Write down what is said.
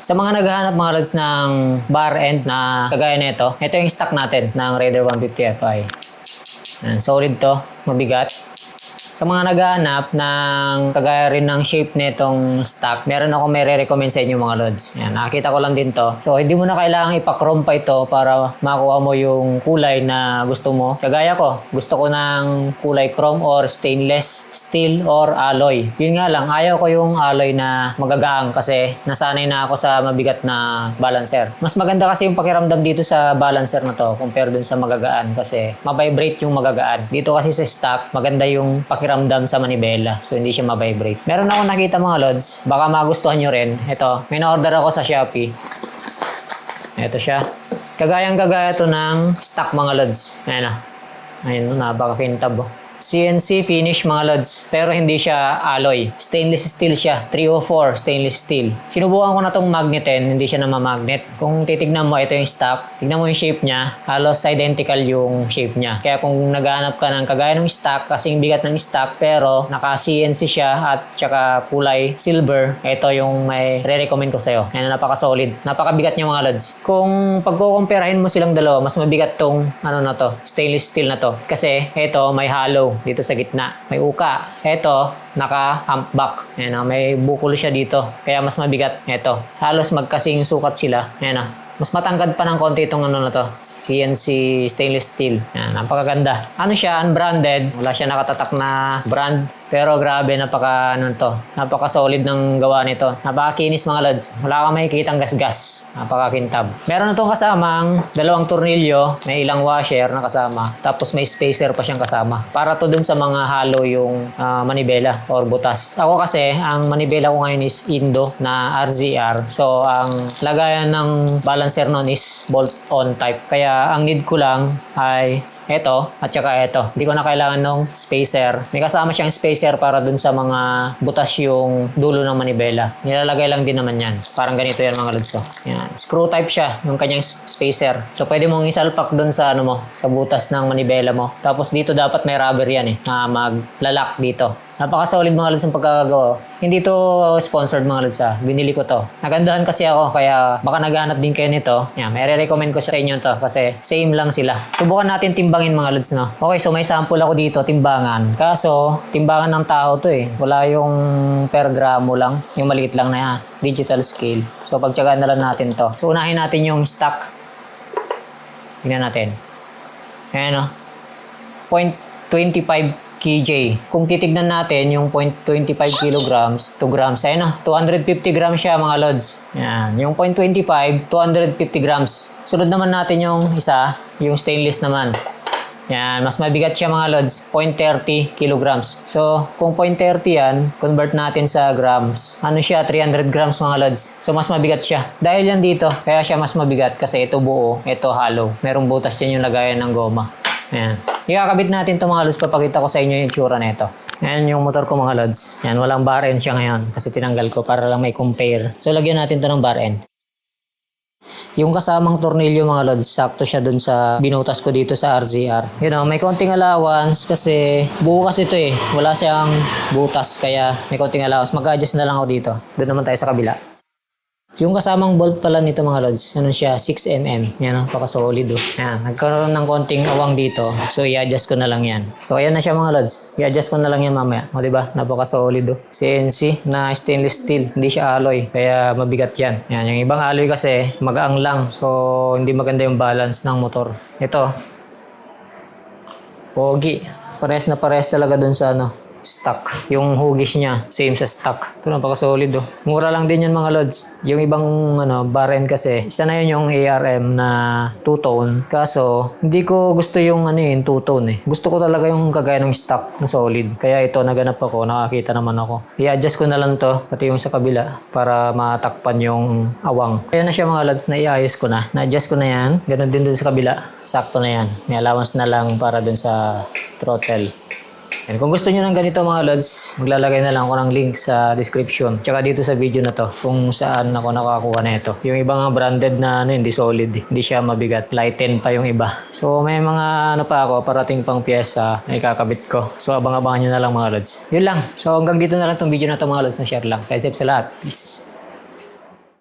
Sa mga naghahanap mga lods ng bar end na kagaya nito, ito yung stock natin ng Raider 150 Fi. Yan, solid to, mabigat. Sa mga naghahanap ng kagaya rin ng shape nitong stock, meron ako may re-recommend sa inyo mga lods. Yan, nakakita ko lang din to. So, hindi mo na kailangang ipa-chrome pa ito para makuha mo yung kulay na gusto mo. Kagaya ko, gusto ko ng kulay chrome or stainless steel or alloy. Yun nga lang, ayaw ko yung alloy na magagaang kasi nasanay na ako sa mabigat na balancer. Mas maganda kasi yung pakiramdam dito sa balancer na to compare dun sa magagaan kasi mabibrate yung magagaan. Dito kasi sa stock, maganda yung pakiramdam sa manibela. So, hindi siya mabibrate. Meron ako nakita mga lods. Baka magustuhan nyo rin. Ito, may na-order ako sa Shopee. Ito siya. Kagayang-kagaya to ng stock mga lods. Ayan o. Ayun, napaka-kintab. CNC finish mga lods. Pero hindi siya alloy. Stainless steel siya. 304 stainless steel. Sinubukan ko na tong magnetin. Hindi siya namamagnet. Kung titignan mo, ito yung stock. Tignan mo yung shape niya. Halos identical yung shape niya. Kaya kung naghahanap ka ng kagaya ng stock, kasing bigat ng stock, pero naka CNC siya at tsaka kulay silver, ito yung may re-recommend ko sa'yo. Ayan, napaka-solid. Napakabigat niya mga lods. Kung pagkukumpirahin mo silang dalawa, mas mabigat tong stainless steel na to. Kasi ito may hollow dito sa gitna. May uka. Ito, naka-humpback. Ayan, may bukol siya dito. Kaya mas mabigat. Ito. Halos magkasing sukat sila. Ayan, mas matangkad pa ng konti itong CNC stainless steel. Ayan, napakaganda. Ano siya? Unbranded. Wala siya nakatatak na brand. Pero grabe, napaka-solid ng gawa nito. Napakakinis mga lods. Wala kang makikitang gasgas. Napakakintab. Meron na itong kasamang dalawang tornilyo, may ilang washer na kasama. Tapos may spacer pa siyang kasama. Para to dun sa mga hollow yung manibela or butas. Ako kasi, ang manibela ko ngayon is Indo na RZR. So, ang lagayan ng balancer nun is bolt-on type. Kaya, ang need ko lang ay ito at saka ito. Hindi ko na kailangan ng spacer. May kasama siyang spacer para dun sa mga butas yung dulo ng manibela. Nilalagay lang din naman yan. Parang ganito yan mga lods ko. Yan. Screw type siya, yung kanyang spacer. So pwede mong isalpak dun sa sa butas ng manibela mo. Tapos dito dapat may rubber yan na maglalak dito. Napaka-solid mga lods ang pagkakagawa. Hindi to sponsored mga lods Binili ko to. Nagandahan kasi ako kaya baka naghahanap din kayo nito. Yan, may re-recommend ko sa inyo to kasi same lang sila. Subukan natin timbangin mga lods Okay, so may sample ako dito, timbangan. Kaso, timbangan ng tao to Wala yung per gramo lang. Yung maliit lang na digital scale. So pagtyagaan na lang natin to. So unahin natin yung stock. Tingnan natin. Ayan 0.25 kg. Kung titignan natin yung 0.25 kilograms, 2 grams, ayun 250 grams siya mga lods. Yan. Yung 0.25, 250 grams. Sunod naman natin yung isa, yung stainless naman. Yan, mas mabigat siya mga lods, 0.30 kilograms. So, kung 0.30 yan, convert natin sa grams. Ano siya, 300 grams mga lods. So, mas mabigat siya. Dahil yan dito, kaya siya mas mabigat kasi ito buo, ito hollow. Merong butas dyan yung lagayan ng goma. Ayan. Ikakabit natin ito mga lods. Papakita ko sa inyo yung itsura nito. Ayan yung motor ko mga lods. Ayan, walang bar end siya ngayon kasi tinanggal ko para lang may compare. So lagyan natin ito ng bar end. Yung kasamang tornilyo mga lods, sakto siya dun sa binutas ko dito sa RZR. May konting allowance kasi buo kasi ito Wala siyang butas kaya may konting allowance. Mag-adjust na lang ako dito. Doon naman tayo sa kabila. Yung kasamang bolt pala nito mga lods, siya, 6mm. Yan napaka-solid Yan, nagkaroon ng konting awang dito. So, i-adjust ko na lang yan. So, ayan na siya mga lods. I-adjust ko na lang yan mamaya. O, diba? Napaka-solid CNC na stainless steel. Hindi siya alloy. Kaya mabigat yan. Yan, yung ibang alloy kasi magaang lang. So, hindi maganda yung balance ng motor. Ito. Pogi. Pares na pares talaga dun sa stock. Yung hugis niya, same sa stock. Ito napaka-solid Mura lang din yan mga lods. Yung ibang bar end kasi, isa na yun yung ARM na two-tone. Kaso, hindi ko gusto yung two-tone Gusto ko talaga yung kagaya ng stock na solid. Kaya ito, naganap ako, nakakita naman ako. I-adjust ko na lang to, pati yung sa kabila, para matakpan yung awang. Kaya na siya mga lods, na-i-ayos ko na. Na-adjust ko na yan. Ganon din dun sa kabila. Sakto na yan. May allowance na lang para dun sa throttle. And kung gusto nyo ng ganito mga lods, maglalagay na lang ako ng link sa description. Tsaka dito sa video na to, kung saan ako nakakuha na ito. Yung ibang branded na hindi solid. Hindi siya mabigat. Lighten pa yung iba. So may mga pa ako, parating pang pyesa na ikakabit ko. So abang-abangan nyo na lang mga lods. Yun lang. So hanggang dito na lang tong video na to mga lods, na share lang. Kaya safe sa lahat. Peace.